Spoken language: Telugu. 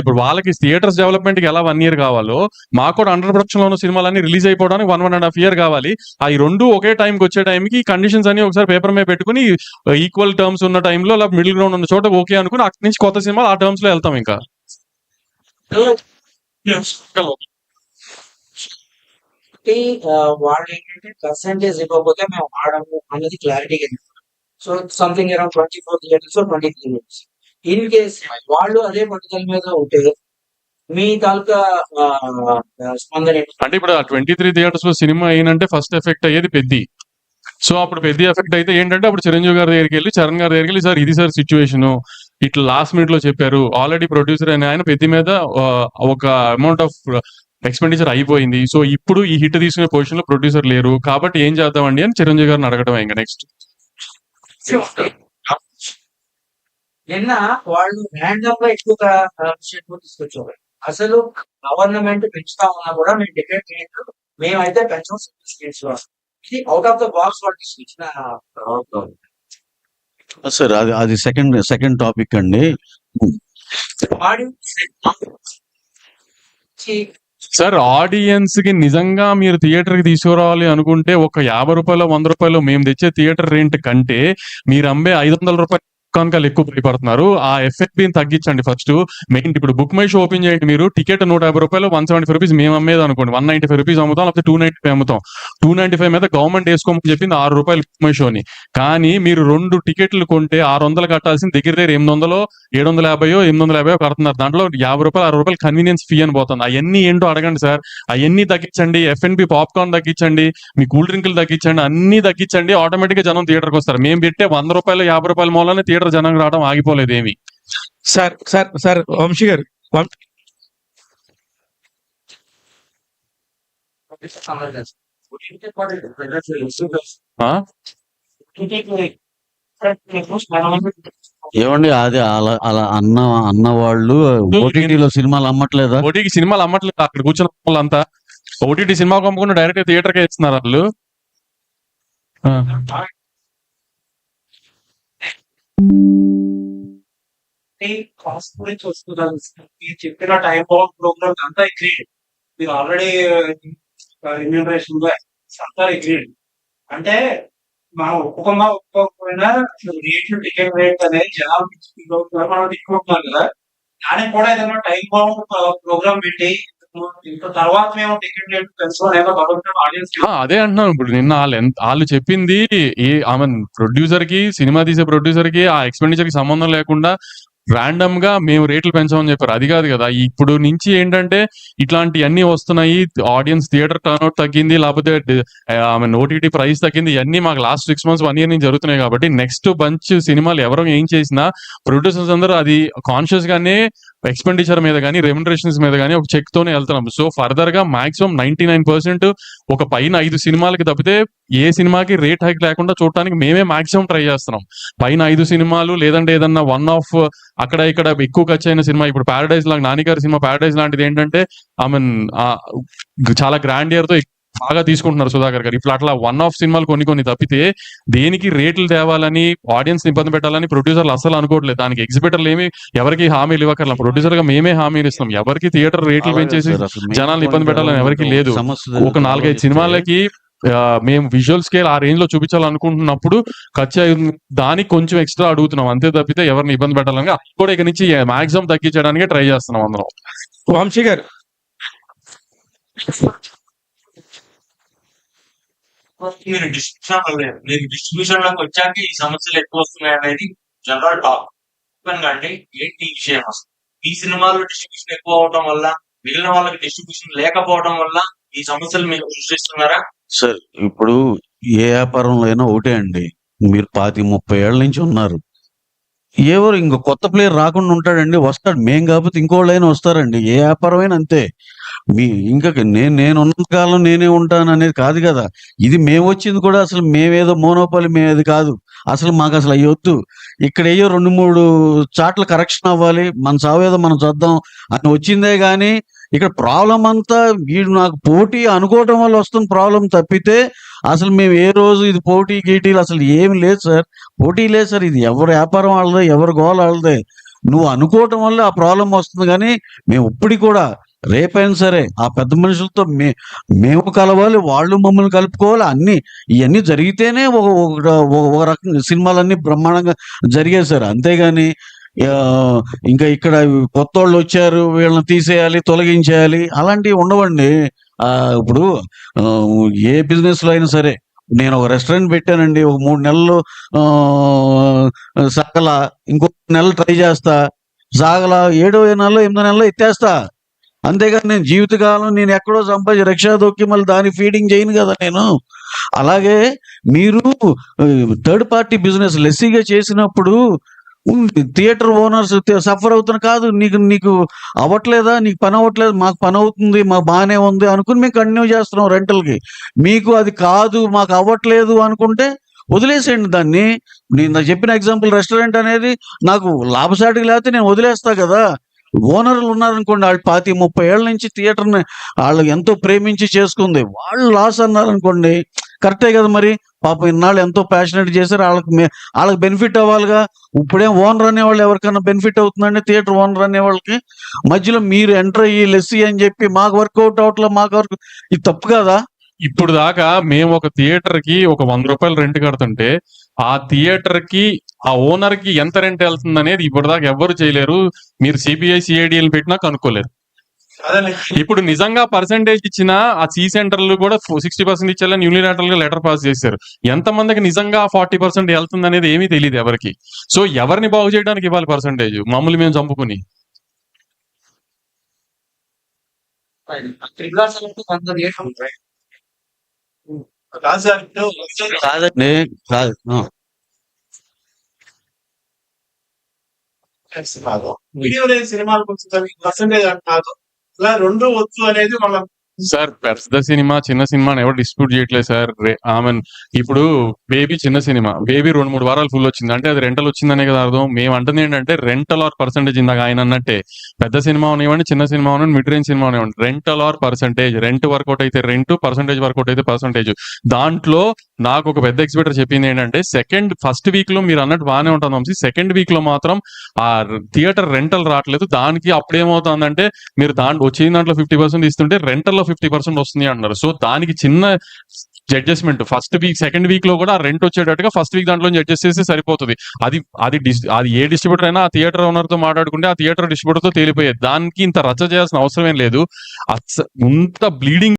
ఇప్పుడు వాళ్ళకి థియేటర్స్ డెవలప్మెంట్ కి ఎలా 1 year కావాలో మాకు కూడా అండర్ ప్రొడక్షన్ లో ఉన్న సినిమాలన్నీ రిలీజ్ అయిపోవడానికి 1.5 year కావాలి. ఆ ఈ రెండు ఒకే టైంకి వచ్చే టైంకి కండిషన్స్ అన్ని ఒకసారి పేపర్ మీద పెట్టుకుని ఈక్వల్ టర్మ్స్ ఉన్న టైంలో అలా మిడిల్ గ్రౌండ్ ఉన్న చోట ఓకే అనుకుని అక్కడి నుంచి కొత్త సినిమాలు ఆ టర్మ్స్ లో వెళ్తాం ఇంకా. వాళ్ళు ఏంటంటే పర్సంటేజ్ ఇవ్వకపోతే మేము ఆడము అన్నది క్లారిటీగా. So something around 24 theatres 23 theatres. In case వాళ్ళు అదే పట్టుదల మీద ఉంటే మీ తాలూకా స్పందన ఏంటి? అంటే ఇప్పుడు ఆ 23 థియేటర్స్ లో సినిమా అయినంటే ఫస్ట్ ఎఫెక్ట్ అయ్యేది పెద్ది. సో అప్పుడు పెద్ద ఎఫెక్ట్ అయితే ఏంటంటే అప్పుడు చిరంజీవి గారి దగ్గరికి వెళ్ళి చరణ్ గారి దగ్గరికి వెళ్ళి సార్ ఇది సార్ సిచ్యువేషన్ ఇట్లా లాస్ట్ మినిట్ లో చెప్పారు, ఆల్రెడీ ప్రొడ్యూసర్ అయిన ఆయన పెద్ద మీద ఒక అమౌంట్ ఆఫ్ ఎక్స్పెండిచర్ అయిపోయింది, సో ఇప్పుడు ఈ హిట్ తీసుకునే పొజిషన్ లో ప్రొడ్యూసర్ లేరు కాబట్టి ఏం చేద్దామండి అని చిరంజీవి గారిని అడగడం ఇంకా నెక్స్ట్. నిన్న వాళ్ళు ర్యాండమ్ గా ఎక్కువగా తీసుకొచ్చేవారు. అసలు గవర్నమెంట్ పెంచుతా ఉన్నా కూడా మేము డిపెండ్ చేయలేదు, మేమైతే పెంచడం స్టేట్స్ లో. ఇది అవుట్ ఆఫ్ ద బాక్స్ వాళ్ళు తీసుకొచ్చిన సార్. అది సెకండ్ టాపిక్ అండి. సార్ ఆడియన్స్ కి నిజంగా మీరు థియేటర్ కి తీసుకురావాలి అనుకుంటే ఒక 50 రూపాయలు 100 రూపాయలు మేము తెచ్చే థియేటర్ రెంట్ కంటే మీరు అమ్మే 500 రూపాయలు కనుక ఎక్కువ భయపడుతున్నారు. ఆ ఎఫ్ఎఫ్బిని తగ్గించండి ఫస్ట్. మెయిన్ ఇప్పుడు బుక్ మై షో ఓపెన్ చేయండి, మీరు టికెట్ 150 రూపాయలు 175 రూపీస్ మేము అమ్మేది అనుకోండి 195 రూపీస్ అమ్ముతాం, లేకపోతే 295 అమ్ముతాం. 295 మీద గవర్నమెంట్ వేసుకోమని చెప్పింది 6 రూపాయలు బుక్ మై షోని. కానీ మీరు 2 టికెట్లు కొంటే 600 కట్టాల్సిన దగ్గర 800 750 850 కడుతున్నారు. దాంట్లో 50 రూపాయలు 60 రూపాయలు కన్వీనియన్స్ ఫీ అని పోతుంది. అవన్నీ ఏంటో అడగండి సార్. అవన్నీ తగ్గించండి, ఎఫ్ఎన్బి పాప్కార్న్ తగ్గించండి, మీ కూల్ డ్రింకులు తగ్గించండి, అన్ని తగ్గించండి, ఆటోమేటిక్ గా జనం థియేటర్కి వస్తారు. మేము పెట్టే 100 రూపాయలు 50 రూపాయల మూలనే థియేటర్ జనం రావడం ఆగిపోలేదు ఏమి. సార్ సార్ సార్ వంశీ గారు, ఏమండి అది అలా అన్న వాళ్ళు ఓటీటీలో సినిమాలు అమ్మట్లేదా? ఓటీటీ సినిమాలు అమ్మట్లేదు, అక్కడ కూర్చున్న వాళ్ళంతా ఓటీటీ సినిమా కొమ్ముకుని డైరెక్ట్ థియేటర్ కే ఇస్తున్నారు వాళ్ళు. కాస్ట్ గురించి వస్తున్నారు. మీరు చెప్పిన టైం బౌండ్ ప్రోగ్రామ్ అంతా అగ్రీడ్. మీరు ఆల్రెడీ రెమ్యూనరేషన్ అంతా అగ్రీడ్. అంటే మనం ఒప్పుకోకపోయినా రేట్లు టికెట్ రేట్ అనేది జనాలు మనం తీసుకుంటున్నాం కదా, దానికి కూడా ఏదైనా టైం బౌండ్ ప్రోగ్రామ్ పెట్టి తర్వాత మేము టికెట్ రేట్ పెంచుకోవడం ఆడియన్స్. అదే అంటున్నాను. ఇప్పుడు నిన్న వాళ్ళు చెప్పింది ప్రొడ్యూసర్ కి, సినిమా తీసే ప్రొడ్యూసర్ కి ఆ ఎక్స్పెండిచర్ కి సంబంధం లేకుండా ర్యాండమ్ గా మేము రేట్లు పెంచామని చెప్పారు. అది కాదు కదా. ఇప్పుడు నుంచి ఏంటంటే ఇట్లాంటివన్నీ వస్తున్నాయి, ఆడియన్స్ థియేటర్ టర్న్అవుట్ తగ్గింది, లేకపోతే ఓటీటీ ప్రైస్ తగ్గింది, ఇవన్నీ మాకు లాస్ట్ 6 months 1 year నుంచి జరుగుతున్నాయి. కాబట్టి నెక్స్ట్ బంచ్ సినిమాలు ఎవరో ఏం చేసినా ప్రొడ్యూసర్స్ అందరూ అది కాన్షియస్ గానే ఎక్స్పెండిచర్ మీద కానీ రెమ్యునరేషన్స్ మీద కానీ ఒక చెక్ తోనే వెళ్తున్నాం. సో ఫర్దర్ గా మాక్సిమం 99% ఒక పైన 5 సినిమాలకి తప్పితే ఏ సినిమాకి రేట్ హైక్ లేకుండా చూడటానికి మేమే మాక్సిమం ట్రై చేస్తున్నాం. పైన 5 సినిమాలు లేదంటే ఏదన్నా వన్ ఆఫ్ అక్కడ ఇక్కడ ఎక్కువ ఖర్చు అయిన సినిమా, ఇప్పుడు ప్యారడైజ్ లాగా నాని గారి సినిమా ప్యారడైజ్ లాంటిది ఏంటంటే చాలా గ్రాండ్ ఇయర్ తో బాగా తీసుకుంటున్నారు సుధాకర్ గారు. ఇప్పుడు అట్లా వన్ ఆఫ్ సినిమాలు కొన్ని తప్పితే దేనికి రేట్లు తేవాలని ఆడియన్స్ ఇబ్బంది పెట్టాలని ప్రొడ్యూసర్లు అసలు అనుకోవట్లేదు. దానికి ఎగ్జిబిటర్లు ఏమి ఎవరికి హామీలు ఇవ్వకర్లా, ప్రొడ్యూసర్ గా మేమే హామీలు ఇస్తాం. ఎవరికి థియేటర్ రేట్లు పెంచేసి జనాలను ఇబ్బంది పెట్టాలని ఎవరికి లేదు. ఒక 4-5 సినిమాలకి మేము విజువల్ స్కేల్ ఆ రేంజ్ లో చూపించాలనుకుంటున్నప్పుడు ఖర్చు దానికి కొంచెం ఎక్స్ట్రా అడుగుతున్నాం, అంతే తప్పితే ఎవరిని ఇబ్బంది పెట్టాలని అది కూడా ఇక నుంచి మాక్సిమం తగ్గించడానికి ట్రై చేస్తున్నాం అందరం. వంశీ గారు, మీరు డిస్ట్రిబ్యూషన్ లోకి వచ్చాక ఈ సమస్యలు ఎక్కువ వస్తున్నాయి అనేది జనరల్ టాక్. అంటే ఏంటి విషయం అసలు? ఈ సినిమాలో డిస్ట్రిబ్యూషన్ ఎక్కువ అవడం వల్ల మిగిలిన వాళ్ళకి డిస్ట్రిబ్యూషన్ లేకపోవడం వల్ల ఈ సమస్యలు మీరు సృష్టిస్తున్నారా? సార్ ఇప్పుడు ఏ వ్యాపారంలో అయినా ఒకటే అండి, మీరు 25-30 ఏళ్ల నుంచి ఉన్నారు, ఎవరు ఇంకో కొత్త ప్లేయర్ రాకుండా ఉంటాడండి? వస్తాడు. మేం కాకపోతే ఇంకోళ్ళైనా వస్తారండి. ఏ వ్యాపారమైనా అంతే. ఇంకా నేను ఉన్న కాలం నేనే ఉంటాను అనేది కాదు కదా. ఇది మేము వచ్చింది కూడా అసలు మేమేదో మోనోపాలి మేమేది కాదు. అసలు మాకు అసలు అయ్యొద్దు. ఇక్కడ ఏయో 2-3 చాట్ల కరెక్షన్ అవ్వాలి, మన సావేదో మనం చూద్దాం అని వచ్చిందే గాని ఇక్కడ ప్రాబ్లం అంతా వీడు నాకు పోటీ అనుకోవటం వల్ల వస్తుంది ప్రాబ్లం తప్పితే అసలు మేము ఏ రోజు ఇది పోటీ గీటీలు అసలు ఏమి లేదు సార్. పోటీ లేదు సార్. ఇది ఎవరి వ్యాపారం వాళ్ళదే, ఎవరి గోల వాళ్ళదే. నువ్వు అనుకోవటం వల్ల ఆ ప్రాబ్లం వస్తుంది. కానీ మేము ఇప్పటికి కూడా రేపైనా సరే ఆ పెద్ద మనుషులతో మేము కలవాలి, వాళ్ళు మమ్మల్ని కలుపుకోవాలి. ఇవన్నీ జరిగితేనే ఒక రకంగా సినిమాలన్నీ బ్రహ్మాండంగా జరిగాయి సార్. అంతేగాని ఇంకా ఇక్కడ కొత్త వాళ్ళు వచ్చారు, వీళ్ళని తీసేయాలి, తొలగించేయాలి, అలాంటివి ఉండవండి. ఇప్పుడు ఏ బిజినెస్ లో అయినా సరే, నేను ఒక రెస్టారెంట్ పెట్టానండి, ఒక 3 నెలలు సాగల, ఇంకో నెలలు ట్రై చేస్తా, సాగల 7వ నెలలో 8వ నెలలో ఎత్తేస్తా. అంతేగాని నేను జీవితకాలం నేను ఎక్కడో సంపాదించి రిక్షా దొక్కి మళ్ళీ దాన్ని ఫీడింగ్ చేయను కదా నేను. అలాగే మీరు థర్డ్ పార్టీ బిజినెస్ లెస్సీగా చేసినప్పుడు థియేటర్ ఓనర్స్ సఫర్ అవుతున్నా కాదు, నీకు అవ్వట్లేదా, నీకు పని అవ్వట్లేదు, మాకు పని అవుతుంది, మాకు బాగానే ఉంది అనుకుని మేము కంటిన్యూ చేస్తున్నాం రెంటల్కి. మీకు అది కాదు, మాకు అవ్వట్లేదు అనుకుంటే వదిలేసేయండి దాన్ని. నేను చెప్పిన ఎగ్జాంపుల్ రెస్టారెంట్ అనేది నాకు లాభసాటికి లేకపోతే నేను వదిలేస్తా కదా. ఓనర్లు ఉన్నారనుకోండి, వాళ్ళు 25-30 ఏళ్ళ నుంచి థియేటర్ని వాళ్ళు ఎంతో ప్రేమించి చేసుకుంది, వాళ్ళు లాస్ అన్నారనుకోండి, కరెక్టే కదా. మరి పాపం ఇన్నాళ్ళు ఎంతో ప్యాషనెట్ చేశారు, వాళ్ళకి బెనిఫిట్ అవ్వాలిగా. ఇప్పుడేం ఓనర్ అనేవాళ్ళు ఎవరికైనా బెనిఫిట్ అవుతుందండి? థియేటర్ ఓనర్ అనే వాళ్ళకి మధ్యలో మీరు ఎంటర్ అయ్యి లెస్సీ అని చెప్పి మాకు వర్కౌట్ అవట్లేదు, ఇది తప్పు కదా. ఇప్పుడు దాకా మేము ఒక థియేటర్ కి ఒక 100 రూపాయలు రెంట్ కడుతుంటే ఆ థియేటర్ కి ఆ ఓనర్ కి ఎంత రెంట్ వెళ్తుంది అనేది ఇప్పుడు దాకా ఎవ్వరు చేయలేరు. మీరు సిబిఐ సిఐడిఎల్ పెట్టినా కనుక్కోలేరు. అదే ఇప్పుడు నిజంగా పర్సంటేజ్ ఇచ్చిన ఆ సి సెంటర్లు కూడా 60% ఇచ్చేయాలని యూనిలాటరల్ గా లెటర్ పాస్ చేశారు. ఎంతమందికి నిజంగా 40% వెళ్తుంది అనేది ఏమీ తెలియదు ఎవరికి. సో ఎవరిని బాగు చేయడానికి ఇవ్వాలి పర్సంటేజ్? మమ్మల్ని మేము చంపుకుని. కాదండి, కాదు. వీడియో లేని సినిమాలకు వచ్చేసరికి పర్సెంటేజ్ అంటున్నారు. ఇలా 2 వద్దు అనేది మనం సార్ పెద్ద సినిమా చిన్న సినిమా ఎవరు డిస్ప్యూట్ చేయట్లేదు సార్. ఇప్పుడు బేబీ చిన్న సినిమా, బేబీ 2-3 వారాలు ఫుల్ వచ్చింది అంటే అది రెంటల్ వచ్చిందనే కదా అర్థం. మేము అంటుంది ఏంటంటే రెంటల్ ఆర్ పర్సెంటేజ్. ఇందాక ఆయన అన్నట్టే పెద్ద సినిమా uniవ్వండి, చిన్న సినిమా uniవ్వండి, మిడ్ రేంజ్ సినిమా uniవ్వండి, rental or percentage. Rent work out అయితే రెంట్, పర్సెంటేజ్ వర్కౌట్ అయితే పర్సెంటేజ్. దాంట్లో నాకు ఒక పెద్ద ఎక్స్పెక్టర్ చెప్పింది ఏంటంటే ఫస్ట్ వీక్ లో మీరు అన్నట్టు బాగానే ఉంటుంది వంశీ, సెకండ్ వీక్ లో మాత్రం ఆ థియేటర్ రెంటల్ రావట్లేదు. దానికి అప్పుడేమవుతుందంటే మీరు వచ్చిన దాంట్లో 50% ఇస్తుంటే రెంటల్ లో 50% వస్తుంది అంటున్నారు. సో దానికి చిన్న adjustment first week second week లో కూడా రెంట్ వచ్చేటట్టుగా ఫస్ట్ వీక్ దాంట్లో అడ్జస్ట్ చేస్తే సరిపోతుంది. అది ఏ డిస్ట్రిబ్యూటర్ అయినా ఆ థియేటర్ ఓనర్ తో మాట్లాడుకుంటే ఆ థియేటర్ డిస్ట్రిబ్యూటర్ తో తేలిపోయేది. దానికి ఇంత రచ్చ చేయాల్సిన అవసరం ఏం లేదు. ఇంత బ్లీడింగ్